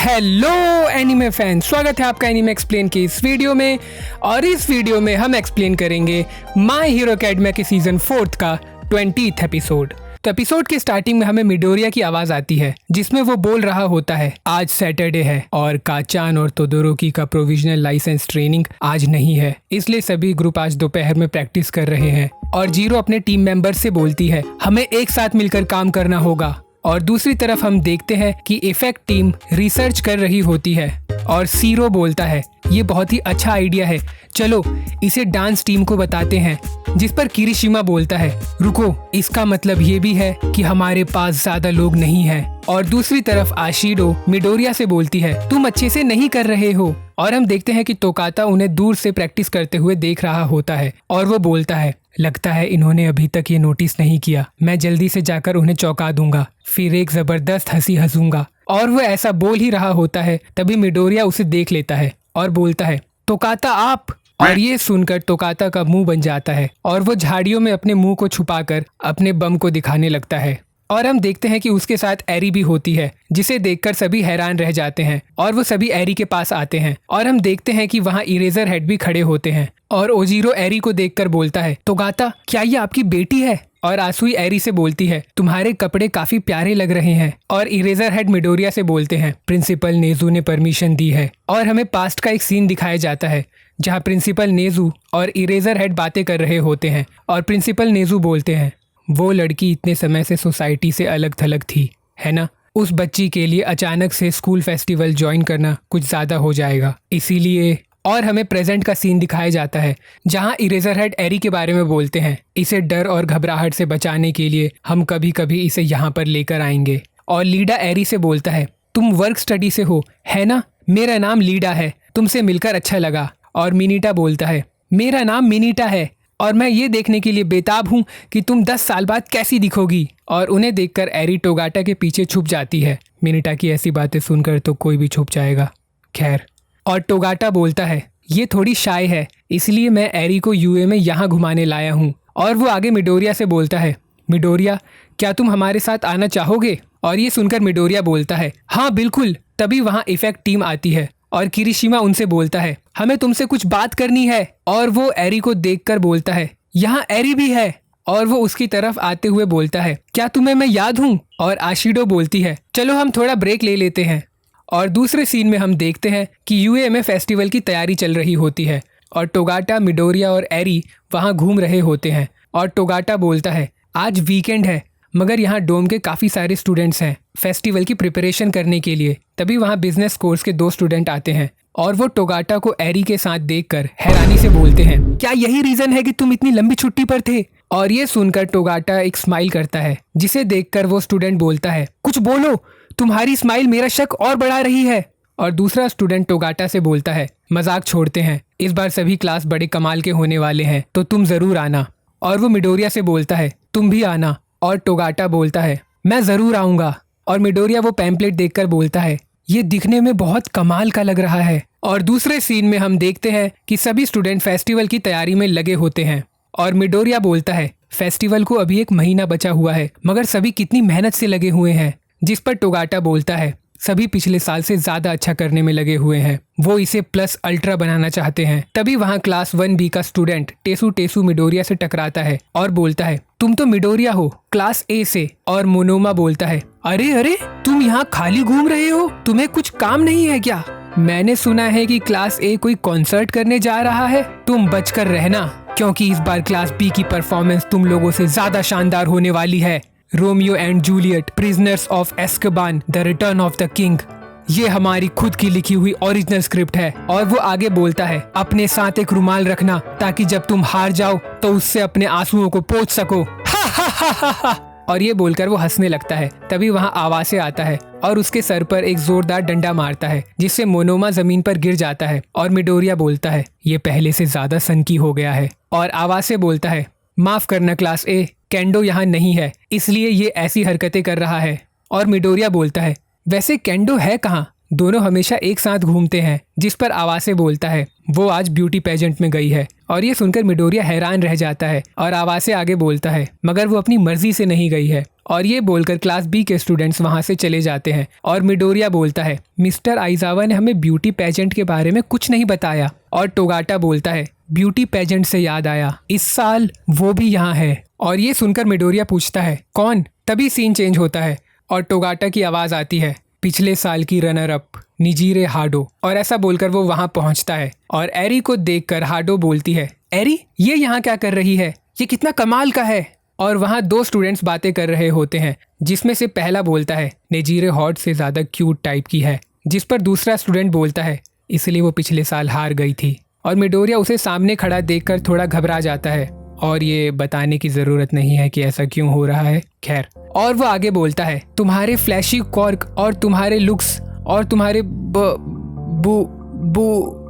Hello anime fan, स्वागत है आपका एनीमे एक्सप्लेन के इस वीडियो में। और इस वीडियो में हम एक्सप्लेन करेंगे माय हीरो एकेडमिया के सीजन 4 का 20th एपिसोड। तो एपिसोड के स्टार्टिंग में हमें मिडोरिया की आवाज आती है जिसमें वो बोल रहा होता है आज सैटरडे है और काचान और तोदोरोकी का प्रोविजनल लाइसेंस ट्रेनिंग आज नहीं है, इसलिए सभी ग्रुप आज दोपहर में प्रैक्टिस कर रहे हैं। और जीरो अपने टीम मेंबर से बोलती है हमें एक साथ मिलकर काम करना होगा। और दूसरी तरफ हम देखते हैं कि इफेक्ट टीम रिसर्च कर रही होती है और सीरो बोलता है ये बहुत ही अच्छा आइडिया है, चलो इसे डांस टीम को बताते हैं। जिस पर किरिशिमा बोलता है रुको, इसका मतलब ये भी है कि हमारे पास ज्यादा लोग नहीं हैं। और दूसरी तरफ आशिडो मिडोरिया से बोलती है तुम अच्छे से नहीं कर रहे हो। और हम देखते हैं कि तोकाता उन्हें दूर से प्रैक्टिस करते हुए देख रहा होता है और वो बोलता है लगता है इन्होंने अभी तक ये नोटिस नहीं किया, मैं जल्दी से जाकर उन्हें चौंका दूंगा, फिर एक जबरदस्त हंसी हंसूंगा। और वो ऐसा बोल ही रहा होता है तभी मिडोरिया उसे देख लेता है और बोलता है तोकाता आप। और ये सुनकर तोकाता का मुंह बन जाता है और वो झाड़ियों में अपने मुंह को छुपाकर अपने बम को दिखाने लगता है। और हम देखते हैं कि उसके साथ एरी भी होती है जिसे देखकर सभी हैरान रह जाते हैं और वो सभी एरी के पास आते हैं। और हम देखते हैं कि वहाँ इरेजर हेड भी खड़े होते हैं और ओजीरो एरी को देखकर बोलता है तोगाता क्या ये आपकी बेटी है? और आसुई एरी से बोलती है तुम्हारे कपड़े काफी प्यारे लग रहे हैं। और इरेजर हेड मिडोरिया से बोलते हैं प्रिंसिपल नेजू ने परमिशन दी है। और हमें पास्ट का एक सीन दिखाया जाता है जहाँ प्रिंसिपल नेजू और इरेजर हेड बातें कर रहे होते हैं और प्रिंसिपल नेजू बोलते हैं वो लड़की इतने समय से सोसाइटी से अलग थलग थी, है ना? उस बच्ची के लिए अचानक से स्कूल फेस्टिवल ज्वाइन करना कुछ ज्यादा हो जाएगा, इसीलिए। और हमें प्रेजेंट का सीन दिखाया जाता है जहां इरेजर हेड एरी के बारे में बोलते हैं इसे डर और घबराहट से बचाने के लिए हम कभी कभी इसे यहाँ पर लेकर आएंगे। और लीडा एरी से बोलता है तुम वर्क स्टडी से हो, है ना? मेरा नाम लीडा है, तुमसे मिलकर अच्छा लगा। और मिनीटा बोलता है मेरा नाम मिनीटा है और मैं ये देखने के लिए बेताब हूँ कि तुम 10 साल बाद कैसी दिखोगी। और उन्हें देखकर एरी टोगाटा के पीछे छुप जाती है। मिनीटा की ऐसी बातें सुनकर तो कोई भी छुप जाएगा, खैर। और टोगाटा बोलता है ये थोड़ी शाय है, इसलिए मैं एरी को यूए में यहाँ घुमाने लाया हूँ। और वो आगे मिडोरिया से बोलता है मिडोरिया क्या तुम हमारे साथ आना चाहोगे? और ये सुनकर मिडोरिया बोलता है हाँ बिल्कुल। तभी वहाँ इफेक्ट टीम आती है और किरिशिमा उनसे बोलता है हमें तुमसे कुछ बात करनी है। और वो एरी को देखकर बोलता है यहाँ एरी भी है। और वो उसकी तरफ आते हुए बोलता है क्या तुम्हें मैं याद हूँ? और आशिडो बोलती है चलो हम थोड़ा ब्रेक ले लेते हैं। और दूसरे सीन में हम देखते हैं कि यूए में फेस्टिवल की तैयारी चल रही होती है और टोगाटा मिडोरिया और एरी वहाँ घूम रहे होते हैं। और टोगाटा बोलता है आज वीकेंड है मगर यहाँ डोम के काफ़ी सारे स्टूडेंट्स हैं फेस्टिवल की प्रिपरेशन करने के लिए। तभी वहाँ बिजनेस कोर्स के 2 स्टूडेंट आते हैं और वो टोगाटा को एरी के साथ देखकर हैरानी से बोलते हैं क्या यही रीजन है कि तुम इतनी लंबी छुट्टी पर थे? और ये सुनकर टोगाटा एक स्माइल करता है जिसे देखकर वो स्टूडेंट बोलता है कुछ बोलो, तुम्हारी स्माइल मेरा शक और बढ़ा रही है। और दूसरा स्टूडेंट टोगाटा से बोलता है मजाक छोड़ते हैं, इस बार सभी क्लास बड़े कमाल के होने वाले हैं तो तुम जरूर आना। और वो मिडोरिया से बोलता है तुम भी आना। और टोगाटा बोलता है मैं जरूर आऊंगा। और मिडोरिया वो पैम्पलेट देखकर बोलता है ये दिखने में बहुत कमाल का लग रहा है। और दूसरे सीन में हम देखते हैं कि सभी स्टूडेंट फेस्टिवल की तैयारी में लगे होते हैं और मिडोरिया बोलता है फेस्टिवल को अभी 1 महीना बचा हुआ है मगर सभी कितनी मेहनत से लगे हुए हैं। जिस पर टोगाटा बोलता है सभी पिछले साल से ज्यादा अच्छा करने में लगे हुए हैं, वो इसे प्लस अल्ट्रा बनाना चाहते हैं। तभी वहाँ क्लास 1B का स्टूडेंट टेसू मिडोरिया से टकराता है और बोलता है तुम तो मिडोरिया हो क्लास A से। और मोनोमा बोलता है अरे अरे तुम यहाँ खाली घूम रहे हो, तुम्हें कुछ काम नहीं है क्या? मैंने सुना है कि क्लास A कोई कॉन्सर्ट करने जा रहा है, तुम बचकर रहना क्योंकि इस बार क्लास B की परफॉर्मेंस तुम लोगों से ज्यादा शानदार होने वाली है। Romeo and Juliet prisoners of Azkaban the return of the king, ये हमारी खुद की लिखी हुई ओरिजिनल स्क्रिप्ट है। और वो आगे बोलता है अपने साथ एक रुमाल रखना ताकि जब तुम हार जाओ तो उससे अपने आंसुओं को पोंछ सको। हा हा हा हा हा। और ये बोलकर वो हंसने लगता है। तभी वहाँ आवासे आता है और उसके सर पर एक जोरदार डंडा मारता है जिससे मोनोमा जमीन पर गिर जाता है। और मिडोरिया बोलता है ये पहले से ज्यादा सनकी हो गया है। और आवासे बोलता है माफ करना क्लास A, केंडो यहाँ नहीं है इसलिए ये ऐसी हरकतें कर रहा है। और मिडोरिया बोलता है वैसे केंडो है कहाँ दोनों हमेशा एक साथ घूमते हैं। जिस पर आवासे बोलता है वो आज ब्यूटी पेजेंट में गई है। और ये सुनकर मिडोरिया हैरान रह जाता है और आवासे आगे बोलता है मगर वो अपनी मर्जी से नहीं गई है। और ये बोलकर क्लास बी के स्टूडेंट्स वहाँ से चले जाते हैं। और मिडोरिया बोलता है मिस्टर आइजावा ने हमें ब्यूटी पेजेंट के बारे में कुछ नहीं बताया। और टोगाटा बोलता है ब्यूटी पेजेंट से याद आया, इस साल वो भी यहाँ है। और ये सुनकर मिडोरिया पूछता है कौन। तभी सीन चेंज होता है और टोगाटा की आवाज़ आती है पिछले साल की रनर अप निजीरे हाडो। और ऐसा बोलकर वो वहाँ पहुँचता है और एरी को देखकर हाडो बोलती है एरी ये यहाँ क्या कर रही है, ये कितना कमाल का है। और वहाँ दो स्टूडेंट्स बातें कर रहे होते हैं जिसमें से पहला बोलता है नेजीरे हॉट से ज़्यादा क्यूट टाइप की है। जिस पर दूसरा स्टूडेंट बोलता है इसलिए वो पिछले साल हार गई थी। और मिडोरिया उसे सामने खड़ा देखकर थोड़ा घबरा जाता है और ये बताने की ज़रूरत नहीं है कि ऐसा क्यों हो रहा है, खैर। और वो आगे बोलता है तुम्हारे फ्लैशी कॉर्क और तुम्हारे लुक्स और तुम्हारे बू।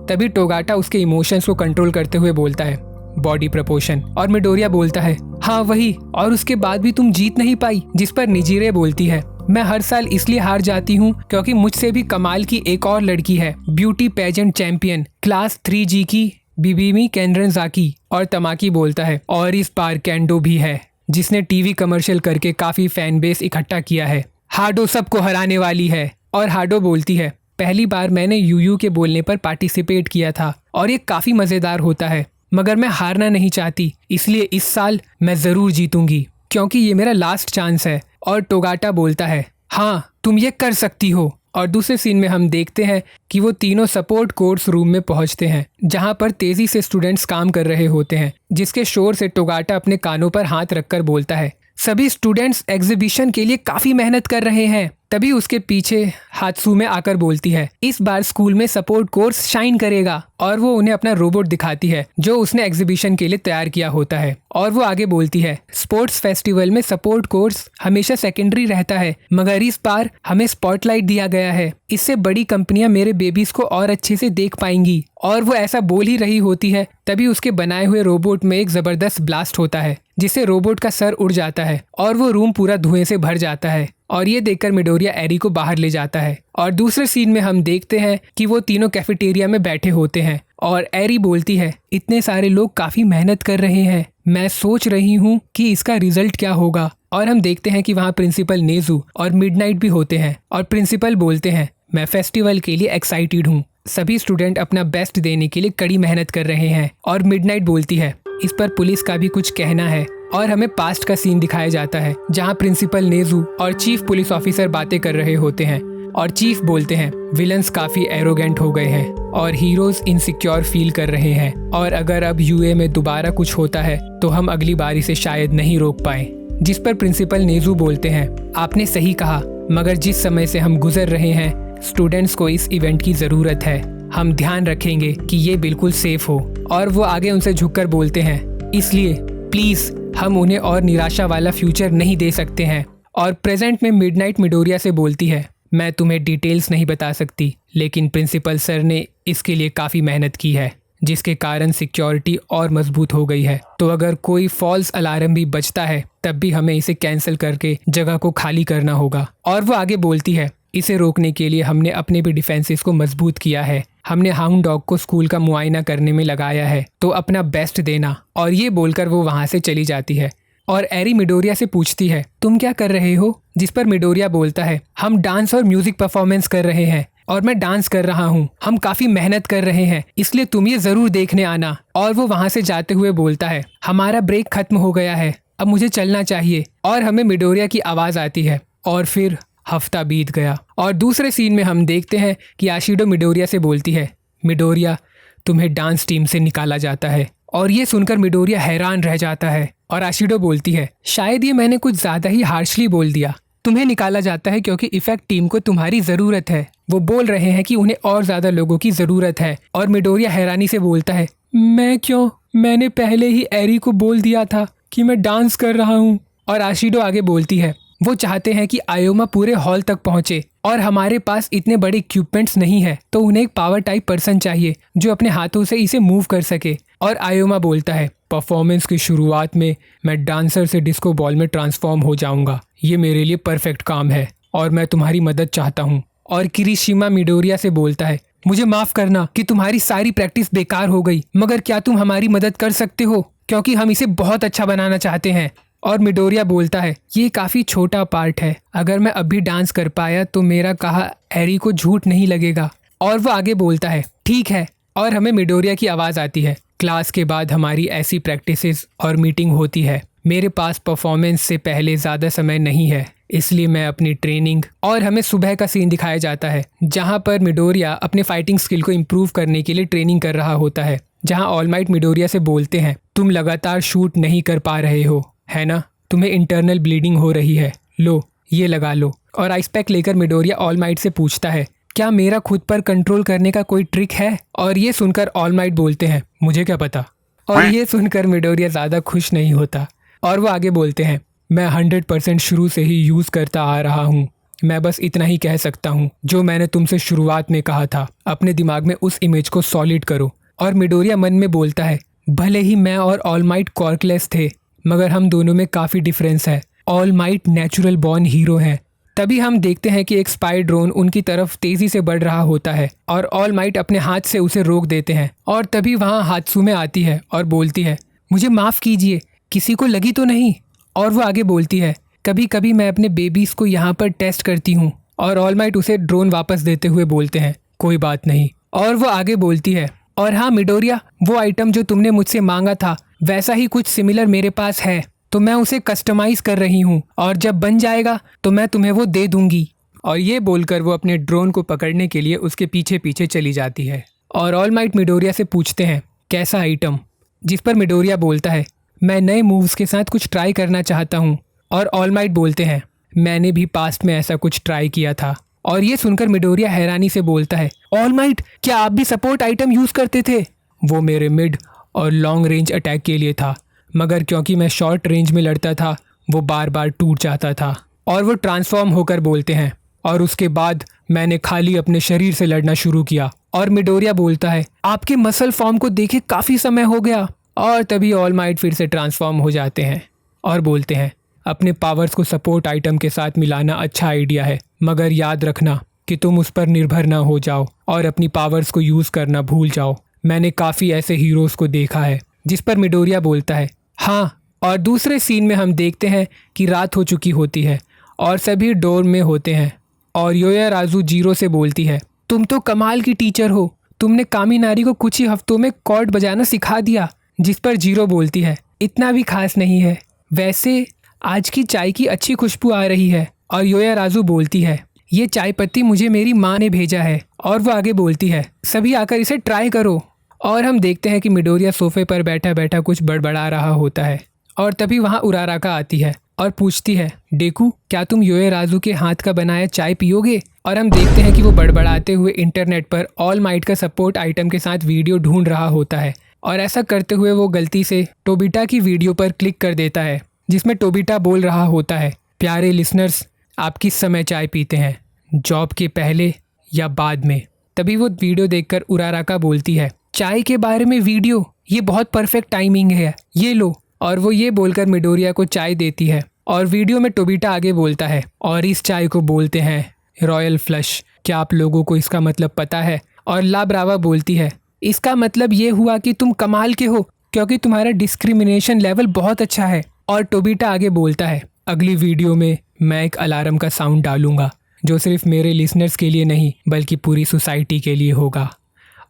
तभी टोगाटा उसके इमोशंस को कंट्रोल करते हुए बोलता है बॉडी प्रपोर्शन। और मिडोरिया बोलता है हाँ वही, और उसके बाद भी तुम जीत नहीं पाई। जिस पर निजीरे बोलती है मैं हर साल इसलिए हार जाती हूँ क्योंकि मुझसे भी कमाल की एक और लड़की है, beauty pageant champion class 3G की बिबिमी केंड्रनजाकी। और तमाकी बोलता है और इस बार कैंडो भी है जिसने टीवी कमर्शियल करके काफी फैन बेस इकट्ठा किया है। हाडो सबको हराने वाली है। और हाडो बोलती है पहली बार मैंने यूयू के बोलने पर पार्टिसिपेट किया था और ये काफी मजेदार होता है, मगर मैं हारना नहीं चाहती, इसलिए इस साल मैं जरूर जीतूंगी क्योंकि ये मेरा लास्ट चांस है। और टोगाटा बोलता है हाँ तुम ये कर सकती हो। और दूसरे सीन में हम देखते हैं कि वो तीनों सपोर्ट कोर्स रूम में पहुंचते हैं जहां पर तेजी से स्टूडेंट्स काम कर रहे होते हैं। जिसके शोर से टोगाटा अपने कानों पर हाथ रखकर बोलता है सभी स्टूडेंट्स एग्जीबिशन के लिए काफी मेहनत कर रहे हैं। तभी उसके पीछे हात्सुमे आकर बोलती है इस बार स्कूल में सपोर्ट कोर्स शाइन करेगा। और वो उन्हें अपना रोबोट दिखाती है जो उसने एग्जीबिशन के लिए तैयार किया होता है। और वो आगे बोलती है स्पोर्ट्स फेस्टिवल में सपोर्ट कोर्स हमेशा सेकेंडरी रहता है, मगर इस बार हमें स्पॉटलाइट दिया गया है, इससे बड़ी कंपनियां मेरे बेबीज को और अच्छे से देख पाएंगी। और वो ऐसा बोल ही रही होती है तभी उसके बनाए हुए रोबोट में एक जबरदस्त ब्लास्ट होता है जिससे रोबोट का सर उड़ जाता है और वो रूम पूरा धुएं से भर जाता है। और ये देखकर मिडोरिया एरी को बाहर ले जाता है। और दूसरे सीन में हम देखते हैं कि वो तीनों कैफेटेरिया में बैठे होते हैं और एरी बोलती है इतने सारे लोग काफी मेहनत कर रहे हैं, मैं सोच रही हूँ कि इसका रिजल्ट क्या होगा। और हम देखते हैं कि वहाँ प्रिंसिपल नेजू और मिडनाइट भी होते हैं और प्रिंसिपल बोलते हैं मैं फेस्टिवल के लिए एक्साइटेड हूँ, सभी स्टूडेंट अपना बेस्ट देने के लिए कड़ी मेहनत कर रहे हैं। और मिडनाइट बोलती है इस पर पुलिस का भी कुछ कहना है। और हमें पास्ट का सीन दिखाया जाता है जहां प्रिंसिपल नेजू और चीफ पुलिस ऑफिसर बातें कर रहे होते हैं। और चीफ बोलते हैं विलन्स काफी एरोगेंट हो गए हैं और हीरोज इनसिक्योर फील कर रहे हैं और अगर अब यूए में दोबारा कुछ होता है तो हम अगली बारी से शायद नहीं रोक पाए। जिस पर प्रिंसिपल नेजू बोलते हैं आपने सही कहा, मगर जिस समय से हम गुजर रहे हैं स्टूडेंट्स को इस इवेंट की जरूरत है, हम ध्यान रखेंगे कि ये बिल्कुल सेफ हो। और वो आगे उनसे झुककर बोलते हैं इसलिए प्लीज हम उन्हें और निराशा वाला फ्यूचर नहीं दे सकते हैं। और प्रेजेंट में मिडनाइट मिडोरिया से बोलती है मैं तुम्हें डिटेल्स नहीं बता सकती, लेकिन प्रिंसिपल सर ने इसके लिए काफ़ी मेहनत की है जिसके कारण सिक्योरिटी और मजबूत हो गई है, तो अगर कोई फॉल्स अलार्म भी बजता है तब भी हमें इसे कैंसिल करके जगह को खाली करना होगा। और वो आगे बोलती है इसे रोकने के लिए हमने अपने भी डिफेंसेस को मजबूत किया है, हमने हाउंड डॉग को स्कूल का मुआयना करने में लगाया है, तो अपना बेस्ट देना। और ये बोलकर वो वहाँ से चली जाती है। और एरी मिडोरिया से पूछती है तुम क्या कर रहे हो। जिस पर मिडोरिया बोलता है हम डांस और म्यूजिक परफॉर्मेंस कर रहे हैं और मैं डांस कर रहा हूँ, हम काफी मेहनत कर रहे हैं, इसलिए तुम ये जरूर देखने आना। और वो वहाँ से जाते हुए बोलता है हमारा ब्रेक खत्म हो गया है, अब मुझे चलना चाहिए। और हमें मिडोरिया की आवाज आती है और फिर हफ्ता बीत गया। और दूसरे सीन में हम देखते हैं कि आशिडो मिडोरिया से बोलती है मिडोरिया तुम्हें डांस टीम से निकाला जाता है। और ये सुनकर मिडोरिया हैरान रह जाता है और आशिडो बोलती है शायद ये मैंने कुछ ज्यादा ही हार्शली बोल दिया, तुम्हें निकाला जाता है क्योंकि इफेक्ट टीम को तुम्हारी जरूरत है। वो बोल रहे हैं कि उन्हें और ज्यादा लोगों की जरूरत है। और मिडोरिया हैरानी से बोलता है मैं क्यों, मैंने पहले ही एरी को बोल दिया था कि मैं डांस कर रहा हूँ। और आशिडो आगे बोलती है वो चाहते हैं कि आयोमा पूरे हॉल तक पहुंचे और हमारे पास इतने बड़े इक्विपमेंट्स नहीं है, तो उन्हें एक पावर टाइप पर्सन चाहिए जो अपने हाथों से इसे मूव कर सके। और आयोमा बोलता है परफॉर्मेंस की शुरुआत में मैं डांसर से डिस्को बॉल में ट्रांसफॉर्म हो जाऊंगा, ये मेरे लिए परफेक्ट काम है और मैं तुम्हारी मदद चाहता हूँ। और किरिशिमा मिडोरिया से बोलता है, मुझे माफ करना कि तुम्हारी सारी प्रैक्टिस बेकार हो गई, मगर क्या तुम हमारी मदद कर सकते हो, क्योंकि हम इसे बहुत अच्छा बनाना चाहते हैं। और मिडोरिया बोलता है, ये काफी छोटा पार्ट है, अगर मैं अभी डांस कर पाया तो मेरा कहा एरी को झूठ नहीं लगेगा। और वो आगे बोलता है, ठीक है। और हमें मिडोरिया की आवाज आती है, क्लास के बाद हमारी ऐसी प्रैक्टिसेस और मीटिंग होती है। मेरे पास परफॉर्मेंस से पहले ज़्यादा समय नहीं है, इसलिए मैं अपनी ट्रेनिंग। और हमें सुबह का सीन दिखाया जाता है जहाँ पर मिडोरिया अपने फाइटिंग स्किल को इम्प्रूव करने के लिए ट्रेनिंग कर रहा होता है, जहाँ ऑल माइट मिडोरिया से बोलते हैं, तुम लगातार शूट नहीं कर पा रहे हो, है ना? तुम्हें इंटरनल ब्लीडिंग हो रही है, लो ये लगा लो। और आइस पैक लेकर मिडोरिया ऑल माइट से पूछता है, क्या मेरा खुद पर कंट्रोल करने का कोई ट्रिक है? और ये सुनकर ऑल माइट बोलते हैं, मुझे क्या पता। और ये सुनकर मिडोरिया ज़्यादा खुश नहीं होता और वो आगे बोलते हैं, मैं 100% शुरू से ही यूज़ करता आ रहा हूँ। मैं बस इतना ही कह सकता हूँ जो मैंने तुमसे शुरुआत में कहा था, अपने दिमाग में उस इमेज को सॉलिड करो। और मिडोरिया मन में बोलता है, भले ही मैं और ऑल माइट कॉर्कलेस थे, मगर हम दोनों में काफ़ी डिफरेंस है। All might natural born hero हैं। तभी हम देखते हैं कि एक स्पाई ड्रोन उनकी तरफ तेजी से बढ़ रहा होता है और ऑल माइट अपने हाथ से उसे रोक देते हैं। और तभी वहाँ हात्सुमे आती है और बोलती है, मुझे माफ़ कीजिए, किसी को लगी तो नहीं? और वो आगे बोलती है, कभी कभी मैं अपने बेबीज़ को यहाँ पर टेस्ट करती हूँ। और ऑल माइट उसे ड्रोन वापस देते हुए बोलते हैं, कोई बात नहीं। और वो आगे बोलती है, और हाँ मिडोरिया, वो आइटम जो तुमने मुझसे मांगा था वैसा ही कुछ सिमिलर मेरे पास है, तो मैं उसे कस्टमाइज कर रही हूँ और जब बन जाएगा तो मैं तुम्हें वो दे दूंगी। और ये बोलकर वो अपने ड्रोन को पकड़ने के लिए उसके पीछे पीछे चली जाती है। और ऑल माइट मिडोरिया से पूछते हैं, कैसा आइटम? जिस पर मिडोरिया बोलता है, मैं नए मूव्स के साथ कुछ ट्राई करना चाहता हूँ। और ऑल माइट बोलते हैं, मैंने भी पास्ट में ऐसा कुछ ट्राई किया था। और ये सुनकर मिडोरिया हैरानी से बोलता है, ऑल माइट, क्या आप भी सपोर्ट आइटम यूज़ करते थे? वो मेरे मिड और लॉन्ग रेंज अटैक के लिए था, मगर क्योंकि मैं शॉर्ट रेंज में लड़ता था वो बार बार टूट जाता था। और वो ट्रांसफॉर्म होकर बोलते हैं, और उसके बाद मैंने खाली अपने शरीर से लड़ना शुरू किया। और मिडोरिया बोलता है, आपके मसल फॉर्म को देखे काफ़ी समय हो गया। और तभी ऑल माइट फिर से ट्रांसफॉर्म हो जाते हैं और बोलते हैं, अपने पावर्स को सपोर्ट आइटम के साथ मिलाना अच्छा आइडिया है, मगर याद रखना कि तुम उस पर निर्भर ना हो जाओ और अपनी पावर्स को यूज़ करना भूल जाओ। मैंने काफ़ी ऐसे हीरोज़ को देखा है। जिस पर मिडोरिया बोलता है, हाँ। और दूसरे सीन में हम देखते हैं कि रात हो चुकी होती है और सभी डोर में होते हैं। और योयाराजू जीरो से बोलती है, तुम तो कमाल की टीचर हो, तुमने कामिनारी को कुछ ही हफ्तों में कॉर्ड बजाना सिखा दिया। जिस पर जीरो बोलती है, इतना भी खास नहीं है, वैसे आज की चाय की अच्छी खुशबू आ रही है। और योयाराजू बोलती है, ये चाय पत्ती मुझे मेरी माँ ने भेजा है। और वो आगे बोलती है, सभी आकर इसे ट्राई करो। और हम देखते हैं कि मिडोरिया सोफे पर बैठा बैठा कुछ बड़बड़ा रहा होता है। और तभी वहाँ उराराका आती है और पूछती है, डेकू, क्या तुम योयाराजू के हाथ का बनाया चाय पियोगे? और हम देखते हैं कि वो बड़बड़ाते हुए इंटरनेट पर ऑल माइट का सपोर्ट आइटम के साथ वीडियो ढूंढ रहा होता है। और ऐसा करते हुए वो गलती से टोबिटा की वीडियो पर क्लिक कर देता है, जिसमें टोबिटा बोल रहा होता है, प्यारे लिसनर्स, आप किस समय चाय पीते हैं, जॉब के पहले या बाद में? तभी वो वीडियो देखकर उराराका बोलती है, चाय के बारे में वीडियो, ये बहुत परफेक्ट टाइमिंग है, ये लो। और वो ये बोलकर मिडोरिया को चाय देती है। और वीडियो में टोबिटा आगे बोलता है, और इस चाय को बोलते हैं रॉयल फ्लश, क्या आप लोगों को इसका मतलब पता है? और ला ब्रावा बोलती है, इसका मतलब ये हुआ कि तुम कमाल के हो, क्योंकि तुम्हारा डिस्क्रिमिनेशन लेवल बहुत अच्छा है। और टोबिटा आगे बोलता है, अगली वीडियो में मैं एक अलार्म का साउंड डालूंगा जो सिर्फ मेरे लिसनर्स के लिए नहीं बल्कि पूरी सोसाइटी के लिए होगा।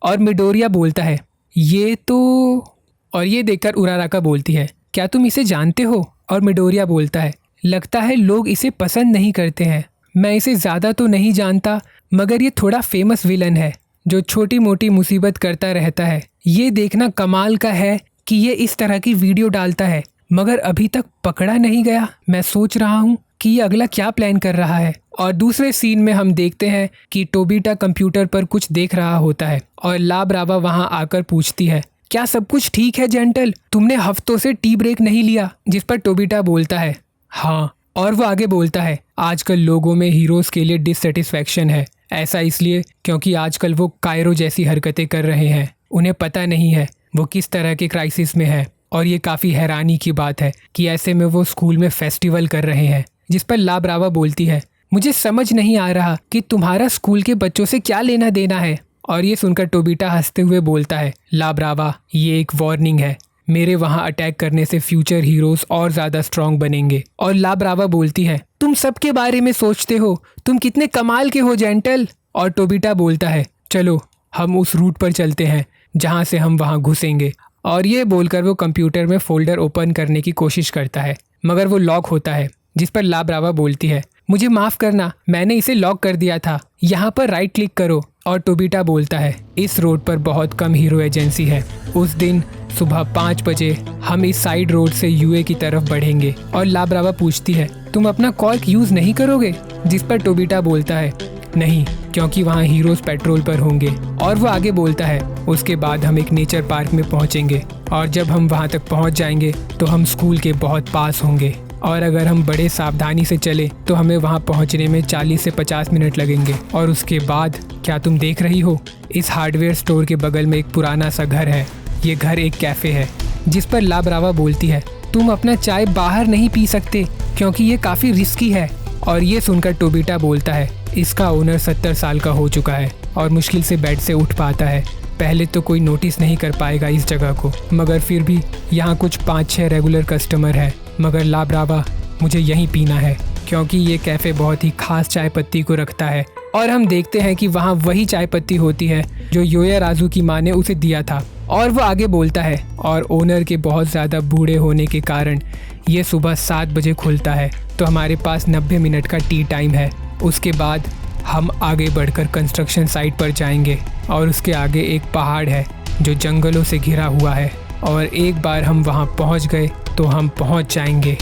और मिडोरिया बोलता है, ये तो। और ये देखकर उराराका बोलती है, क्या तुम इसे जानते हो? और मिडोरिया बोलता है, लगता है लोग इसे पसंद नहीं करते हैं। मैं इसे ज़्यादा तो नहीं जानता, मगर ये थोड़ा फेमस विलन है जो छोटी मोटी मुसीबत करता रहता है। ये देखना कमाल का है कि ये इस तरह की वीडियो डालता है, मगर अभी तक पकड़ा नहीं गया। मैं सोच रहा हूँ कि ये अगला क्या प्लान कर रहा है। और दूसरे सीन में हम देखते हैं कि टोबिटा कंप्यूटर पर कुछ देख रहा होता है और ला ब्रावा वहाँ आकर पूछती है, क्या सब कुछ ठीक है जेंटल? तुमने हफ्तों से टी ब्रेक नहीं लिया? जिस पर टोबिटा बोलता है, हाँ। और वो आगे बोलता है, आजकल लोगों में हीरोज़ के लिए डिससेटिस्फैक्शन है। ऐसा इसलिए क्योंकि आजकल वो कायरो जैसी हरकतें कर रहे हैं। उन्हें पता नहीं है वो किस तरह के क्राइसिस में है। और ये काफ़ी हैरानी की बात है कि ऐसे में वो स्कूल में फेस्टिवल कर रहे हैं। जिस पर ला ब्रावा बोलती है, मुझे समझ नहीं आ रहा कि तुम्हारा स्कूल के बच्चों से क्या लेना देना है। और ये सुनकर टोबिटा हंसते हुए बोलता है, ला ब्रावा, ये एक वार्निंग है। मेरे वहाँ अटैक करने से फ्यूचर हीरोज और ज़्यादा स्ट्रांग बनेंगे। और ला ब्रावा बोलती है, तुम सबके बारे में सोचते हो, तुम कितने कमाल के हो जेंटल। और टोबिटा बोलता है, चलो हम उस रूट पर चलते हैं जहाँ से हम वहाँ घुसेंगे। और ये बोलकर वो कंप्यूटर में फोल्डर ओपन करने की कोशिश करता है, मगर वो लॉक होता है। जिस पर ला ब्रावा बोलती है, मुझे माफ़ करना, मैंने इसे लॉक कर दिया था, यहाँ पर राइट क्लिक करो। और टोबिटा बोलता है, इस रोड पर बहुत कम हीरो एजेंसी है। उस दिन सुबह 5 बजे हम इस साइड रोड से यूए की तरफ बढ़ेंगे। और ला ब्रावा पूछती है, तुम अपना कॉर्क यूज़ नहीं करोगे? जिस पर टोबिटा बोलता है, नहीं, क्योंकि वहाँ हीरोज पेट्रोल पर होंगे। और वो आगे बोलता है, उसके बाद हम एक नेचर पार्क में पहुँचेंगे और जब हम वहाँ तक पहुँच जाएंगे तो हम स्कूल के बहुत पास होंगे। और अगर हम बड़े सावधानी से चले तो हमें वहाँ पहुँचने में 40 से 50 मिनट लगेंगे। और उसके बाद, क्या तुम देख रही हो, इस हार्डवेयर स्टोर के बगल में एक पुराना सा घर है। ये घर एक कैफ़े है। जिस पर ला ब्रावा बोलती है, तुम अपना चाय बाहर नहीं पी सकते क्योंकि ये काफ़ी रिस्की है। और ये सुनकर टोबिटा बोलता है, इसका ओनर 70 साल का हो चुका है और मुश्किल से बेड से उठ पाता है। पहले तो कोई नोटिस नहीं कर पाएगा इस जगह को, मगर फिर भी यहाँ कुछ 5-6 रेगुलर कस्टमर है। मगर ला ब्रावा, मुझे यहीं पीना है क्योंकि ये कैफ़े बहुत ही खास चाय पत्ती को रखता है। और हम देखते हैं कि वहाँ वही चाय पत्ती होती है जो योयाराजू की माँ ने उसे दिया था। और वो आगे बोलता है, और ओनर के बहुत ज़्यादा बूढ़े होने के कारण ये सुबह 7 बजे खुलता है, तो हमारे पास 90 मिनट का टी टाइम है। उसके बाद हम आगे बढ़कर कंस्ट्रक्शन साइट पर जाएंगे और उसके आगे एक पहाड़ है जो जंगलों से घिरा हुआ है। और एक बार हम वहाँ पहुँच गए तो हम पहुँच जाएंगे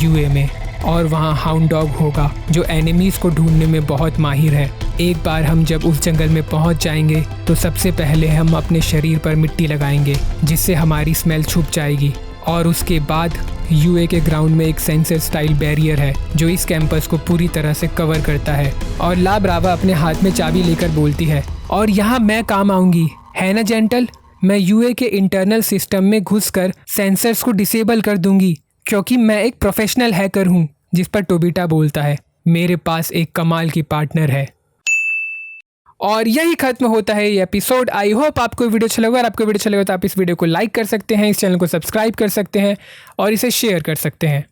यूए में। और वहाँ हाउंड डॉग होगा जो एनिमीज़ को ढूंढने में बहुत माहिर है। एक बार हम जब उस जंगल में पहुँच जाएंगे तो सबसे पहले हम अपने शरीर पर मिट्टी लगाएंगे जिससे हमारी स्मेल छुप जाएगी। और उसके बाद यूए के ग्राउंड में एक सेंसर स्टाइल बैरियर है जो इस कैंपस को पूरी तरह से कवर करता है। और ला ब्रावा अपने हाथ में चाबी लेकर बोलती है, और यहाँ मैं काम आऊँगी, है ना जेंटल? मैं यूए के इंटरनल सिस्टम में घुसकर सेंसर्स को डिसेबल कर दूंगी क्योंकि मैं एक प्रोफेशनल हैकर हूँ। जिस पर टोबिटा बोलता है, मेरे पास एक कमाल की पार्टनर है। और यही खत्म होता है ये एपिसोड। आई होप आपको वीडियो अच्छा लगा। अगर आपको वीडियो अच्छा लगा तो आप इस वीडियो को लाइक कर सकते हैं, इस चैनल को सब्सक्राइब कर सकते हैं और इसे शेयर कर सकते हैं।